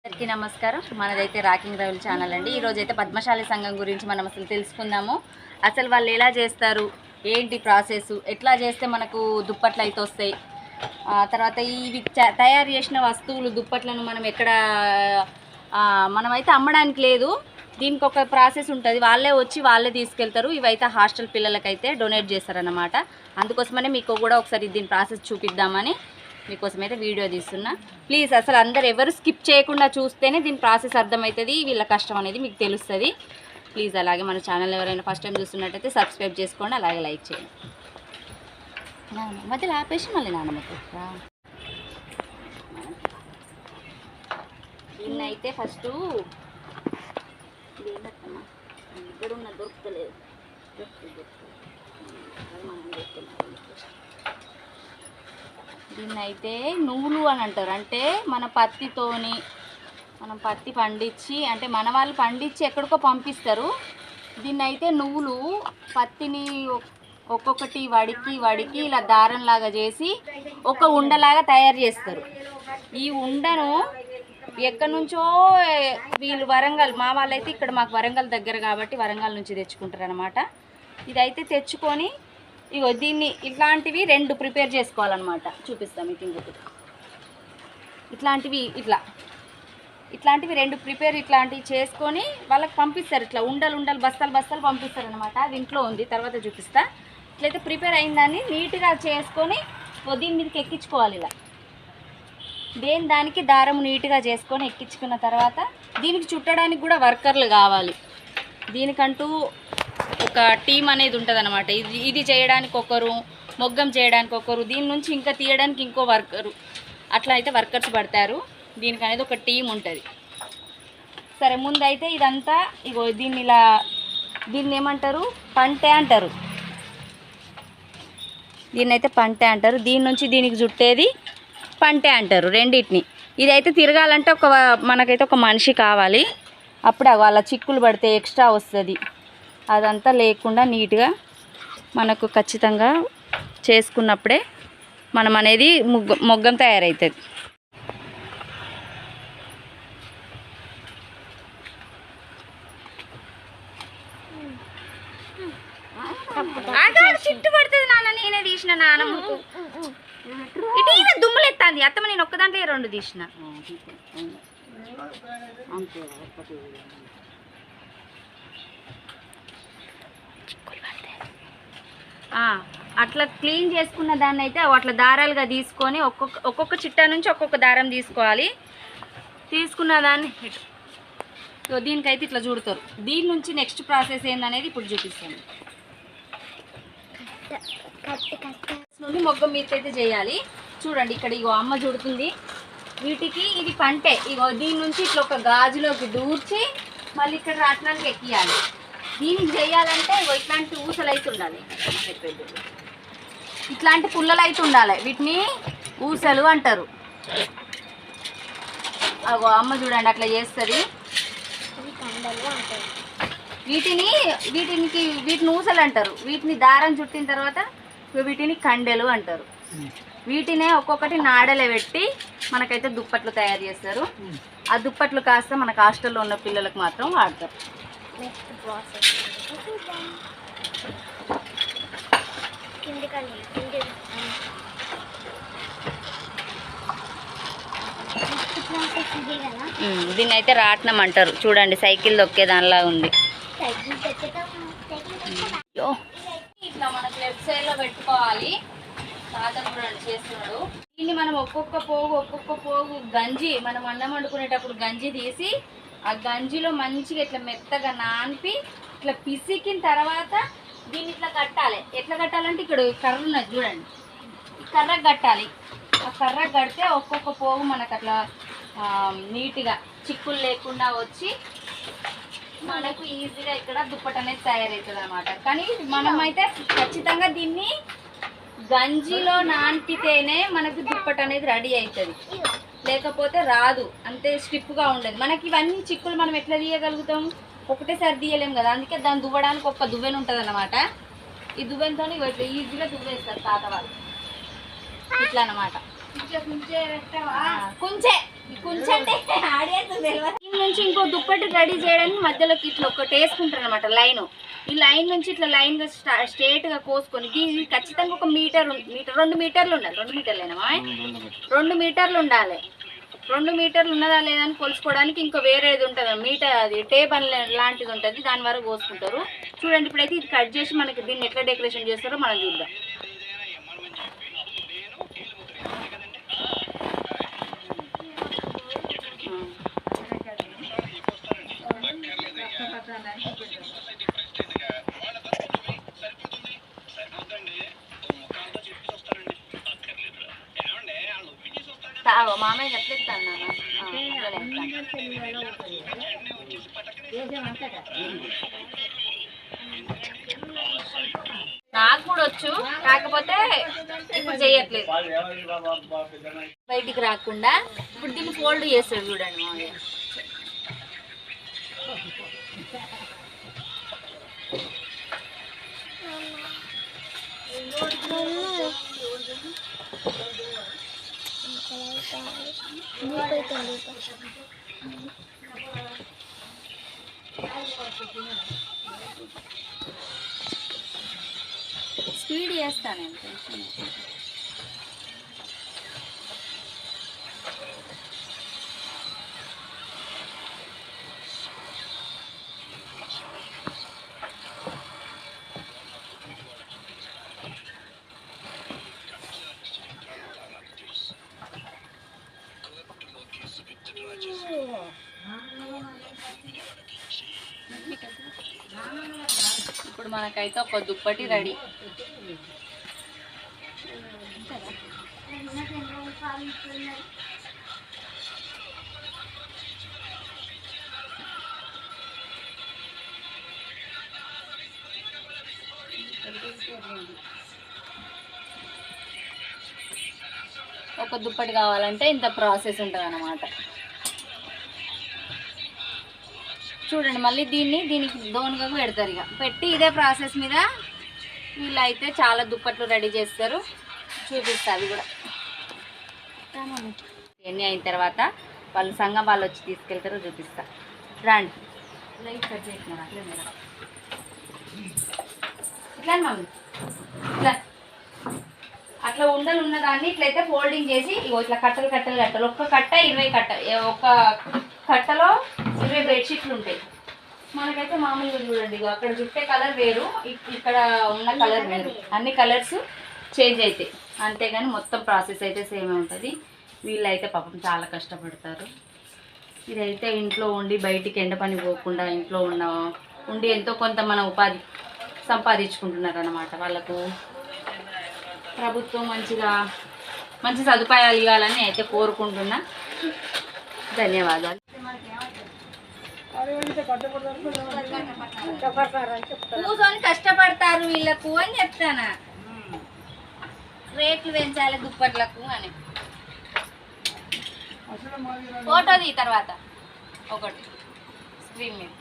అందరికీ నమస్కారం. మనదైతే rocking Raul channel అండి. ఈరోజు అయితే పద్మశాలి సంఘం గురించి మనం అసలు తెలుసుకుందాము. అసలు వాళ్ళు ఎలా చేస్తారు, ఏంటి ప్రాసెస్, ఎట్లా చేస్తే మనకు దుప్పట్లు అయితే వస్తాయి, తర్వాత ఇవి తయారు చేసిన వస్తువులు దుప్పట్లను మనం ఎక్కడ మనమైతే అమ్మడానికి లేదు, దీనికి ఒక ప్రాసెస్ ఉంటుంది. వాళ్ళే వచ్చి వాళ్ళే తీసుకెళ్తారు. ఇవైతే హాస్టల్ పిల్లలకైతే డొనేట్ చేస్తారన్నమాట. అందుకోసమనే మీకు కూడా ఒకసారి దీని ప్రాసెస్ చూపిద్దామని మీకోసం అయితే వీడియో తీస్తున్నా. ప్లీజ్ అసలు అందరు ఎవరు స్కిప్ చేయకుండా చూస్తేనే దీని ప్రాసెస్ అర్థమవుతుంది, వీళ్ళ కష్టం అనేది మీకు తెలుస్తుంది. ప్లీజ్ అలాగే మన ఛానల్ ఎవరైనా ఫస్ట్ టైం చూస్తున్నట్టయితే సబ్స్క్రైబ్ చేసుకోండి, అలాగే లైక్ చేయండి. మధ్యలో ఆపేసి మళ్ళీ నాన్నమ్మకు దీన్నైతే ఫస్ట్ ఇక్కడున్న దొరుకుతలేదు దీన్నైతే నువ్వులు అని అంటారు. అంటే మన పత్తితోని మనం పత్తి పండించి, అంటే మన వాళ్ళు పండించి ఎక్కడికో పంపిస్తారు. దీన్నైతే నువ్వులు పత్తిని ఒక్కొక్కటి వడికి ఇలా దారంలాగా చేసి ఒక ఉండలాగా తయారు చేస్తారు. ఈ ఉండను ఎక్కడి నుంచో వీళ్ళు వరంగల్, మా వాళ్ళైతే ఇక్కడ మాకు వరంగల్ దగ్గర కాబట్టి వరంగల్ నుంచి తెచ్చుకుంటారు అనమాట. ఇదైతే తెచ్చుకొని ఇగో దీన్ని ఇట్లాంటివి 2 ప్రిపేర్ చేసుకోవాలన్నమాట. చూపిస్తాం మీకు ఇంకొకటి. ఇట్లాంటివి ఇట్లాంటివి 2 ప్రిపేర్ ఇట్లాంటివి చేసుకొని వాళ్ళకి పంపిస్తారు. ఇట్లా ఉండలు బస్తాలు పంపిస్తారు అనమాట. అది ఇంట్లో ఉంది, తర్వాత చూపిస్తా. ఇట్లయితే ప్రిపేర్ అయిందాన్ని నీట్గా చేసుకొని దీని మీదకి ఎక్కించుకోవాలి. ఇలా దానికి దారం నీట్గా చేసుకొని ఎక్కించుకున్న తర్వాత దీనికి చుట్టడానికి కూడా వర్కర్లు కావాలి. దీనికంటూ ఒక టీం అనేది ఉంటుంది అనమాట. ఇది చేయడానికి ఒకరు, మొగ్గం చేయడానికి ఒకరు, దీని నుంచి ఇంకా తీయడానికి ఇంకో వర్కరు, అట్లా అయితే వర్కర్స్ పడతారు. దీనికి అనేది ఒక టీం ఉంటుంది. సరే, ముందైతే ఇదంతా ఇగో దీన్ని ఏమంటారు, పంటే అంటారు. దీన్నైతే పంటే అంటారు. దీని నుంచి దీనికి చుట్టేది పంటే అంటారు, రెండింటిని. ఇదైతే తిరగాలంటే మనకైతే ఒక మనిషి కావాలి. అప్పుడు వాళ్ళ చిక్కులు పడితే ఎక్స్ట్రా వస్తుంది. అదంతా లేకుండా నీట్గా మనకు ఖచ్చితంగా చేసుకున్నప్పుడే మనం అనేది మొగ్గం తయారవుతుంది. చిట్టు పడుతుంది నాన్న, నేనే తీసిన నాన్నమ్మకు. ఇటు దుమ్ములు ఎత్తాంది అత్తమ్మ, నేను ఒక్కదాంట్లో 2 తీసిన. అట్లా క్లీన్ చేసుకున్న దాన్ని అయితే అట్లా దారాలుగా తీసుకొని ఒక్కొక్క చిట్టా నుంచి ఒక్కొక్క దారం తీసుకోవాలి. తీసుకున్న దాన్ని దీనికైతే ఇట్లా చుడతారు. దీని నుంచి నెక్స్ట్ ప్రాసెస్ ఏందనేది ఇప్పుడు చూపిస్తాను. నుండి మొగ్గం మీదకైతే చేయాలి. చూడండి, ఇక్కడ ఇగో అమ్మ చుడుతుంది. వీటికి ఇది పంటే. ఇగో దీని నుంచి ఇట్లా ఒక గాజులోకి దూర్చి మళ్ళీ ఇక్కడ రాట్నానికి ఎక్కియాలి. దీనికి చేయాలంటే ఇట్లాంటి ఊసలు అయితే ఉండాలి, ఇట్లాంటి పుల్లలు అయితే ఉండాలి. వీటిని ఊసలు అంటారు. అగో అమ్మ చూడండి అట్లా చేస్తుంది. వీటిని ఊసలు అంటారు. వీటిని దారం చుట్టిన తర్వాత వీటిని కండెలు అంటారు. వీటినే ఒక్కొక్కటి నాడలే పెట్టి మనకైతే దుప్పట్లు తయారు చేస్తారు. ఆ దుప్పట్లు కాస్త మనకు హాస్టల్లో ఉన్న పిల్లలకు మాత్రం వాడతారు. నెక్స్ట్ ప్రాసెస్ దీన్ని అయితే రాట్నం అంటారు. చూడండి, సైకిల్ దొక్కే దానిలా ఉంది. ఇట్లా మనకు లెఫ్ట్ సైడ్ లో పెట్టుకోవాలి. తాత చూడండి చేస్తున్నాడు. దీన్ని మనం ఒక్కొక్క పోగు గంజి, మనం అన్నం వండుకునేటప్పుడు గంజి తీసి ఆ గంజిలో మంచిగా ఇట్లా మెత్తగా నానిపి ఇట్లా పిసికిన తర్వాత దీన్ని ఇట్లా కట్టాలి. ఎట్లా కట్టాలంటే ఇక్కడ కర్ర ఉన్నది చూడండి, ఈ కర్రకు కట్టాలి. ఆ కర్రకు కడితే ఒక్కొక్క పోగు మనకు అట్లా నీట్గా చిక్కులు లేకుండా వచ్చి మనకు ఈజీగా ఇక్కడ దుప్పట అనేది తయారవుతుంది అనమాట. కానీ మనమైతే ఖచ్చితంగా దీన్ని గంజిలో నానిపితేనే మనకు దుప్పట అనేది రెడీ అవుతుంది, లేకపోతే రాదు. అంతే స్టిఫ్గా ఉండదు. మనకి ఇవన్నీ చిక్కులు మనం ఎట్లా తీయగలుగుతాం, ఒకటేసారి తీయలేం కదా. అందుకే దాన్ని దువ్వడానికి ఒక దువ్వెన ఉంటుంది అనమాట. ఈ దువ్వెనతో ఇట్లా ఈజీగా దువ్వేస్తారు తాత వాళ్ళు. ఇట్లా అనమాట. కొంచెం కూర్చంటే దీని నుంచి ఇంకో దుప్పటి రెడీ చేయడానికి మధ్యలోకి ఇట్లా ఒకటి వేసుకుంటారు అనమాట లైన్. ఈ లైన్ నుంచి ఇట్లా లైన్ గా స్ట్రేట్ గా కోసుకొని ఇది ఖచ్చితంగా ఒక మీటర్ 2 మీటర్లు ఉండాలి. 2 మీటర్లేనా? 2 మీటర్లు ఉండాలి. 2 మీటర్లు ఉన్నదా లేదని కొలుసుకోవడానికి ఇంకో వేరేది ఉంటుంది మీటర్, అది టేబుల్ లాంటిది ఉంటుంది, దాని వరకు కోసుకుంటారు. చూడండి ఇప్పుడైతే ఇది కట్ చేసి మనకి దీన్ని ఎట్లా డెకరేషన్ చేస్తారో మనం చూద్దాం. మామయ్య చెప్పిస్తాను నాకు కూడా వచ్చు, కాకపోతే ఇప్పుడు చేయట్లేదు బయటికి రాకుండా. ఇప్పుడు దీన్ని ఫోల్డ్ చేస్తాడు చూడండి మామయ్య. స్పీడ్ చేస్తాను నేను కొంచెం. ఇప్పుడు మనకైతే ఒక దుప్పటి రెడీ. ఒక దుప్పటి కావాలంటే ఇంత ప్రాసెస్ ఉంటుంది అన్నమాట. చూడండి మళ్ళీ దీనికి దోనుగా పెడతారు. ఇక పెట్టి ఇదే ప్రాసెస్ మీద వీళ్ళు అయితే చాలా దుప్పట్లు రెడీ చేస్తారు. చూపిస్తారు అది కూడా. ఇవన్నీ అయిన తర్వాత వాళ్ళు సంఘం వాళ్ళు వచ్చి తీసుకెళ్తారో చూపిస్తా. రండి. లైట్ కట్ చేసినారు అట్లే మీరు ఇట్లా మమ్మీ ఇట్లా అట్లా ఉండలు ఉన్నదాన్ని ఇట్లయితే ఫోల్డింగ్ చేసి ఇట్లా కట్టలు కట్టలు కట్టలు. ఒక్క కట్ట 20 కట్ట, ఒక కట్టలో 20 బెడ్షీట్లు ఉంటాయి. మనకైతే మామూలుగా చూడండి అక్కడ చుట్టే కలర్ వేరు, ఇక్కడ ఉన్న కలర్ వేరు, అన్ని కలర్స్ చేంజ్ అవుతాయి. అంతేగాని మొత్తం ప్రాసెస్ అయితే సేమే ఉంటుంది. వీళ్ళైతే పాపం చాలా కష్టపడతారు. ఇదైతే ఇంట్లో ఉండి బయటికి ఎండ పని పోకుండా ఇంట్లో ఉండి ఎంతో కొంత మన ఉపాధి సంపాదించుకుంటున్నారు అన్నమాట. వాళ్ళకు ప్రభుత్వం మంచి సదుపాయాలు ఇవ్వాలని అయితే కోరుకుంటున్నా. ధన్యవాదాలు. కూర్చొని కష్టపడతారు వీళ్ళకు అని చెప్తానా. రేట్లు పెంచాలి దుప్పట్లకు అని. ఫోటోది తర్వాత ఒకటి స్క్రీన్ మీద